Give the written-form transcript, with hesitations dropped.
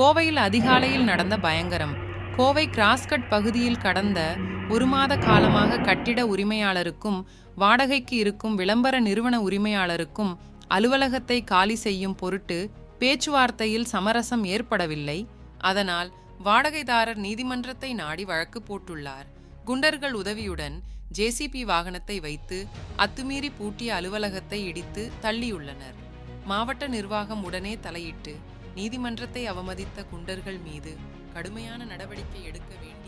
கோவையில் அதிகாலையில் நடந்த பயங்கரம். கோவை கிராஸ்கட் பகுதியில் கடந்த 1 மாத காலமாக கட்டிட உரிமையாளருக்கும் வாடகைக்கு இருக்கும் விளம்பர நிறுவன உரிமையாளருக்கும் அலுவலகத்தை காலி செய்யும் பொருட்டு பேச்சுவார்த்தையில் சமரசம் ஏற்படவில்லை. அதனால் வாடகைதாரர் நீதிமன்றத்தை நாடி வழக்கு போட்டுள்ளார். குண்டர்கள் உதவியுடன் ஜேசிபி வாகனத்தை வைத்து அத்துமீறி பூட்டிய அலுவலகத்தை இடித்து தள்ளியுள்ளனர். மாவட்ட நிர்வாகம் உடனே தலையிட்டு நீதிமன்றத்தை அவமதித்த குண்டர்கள் மீது கடுமையான நடவடிக்கை எடுக்க வேண்டும்.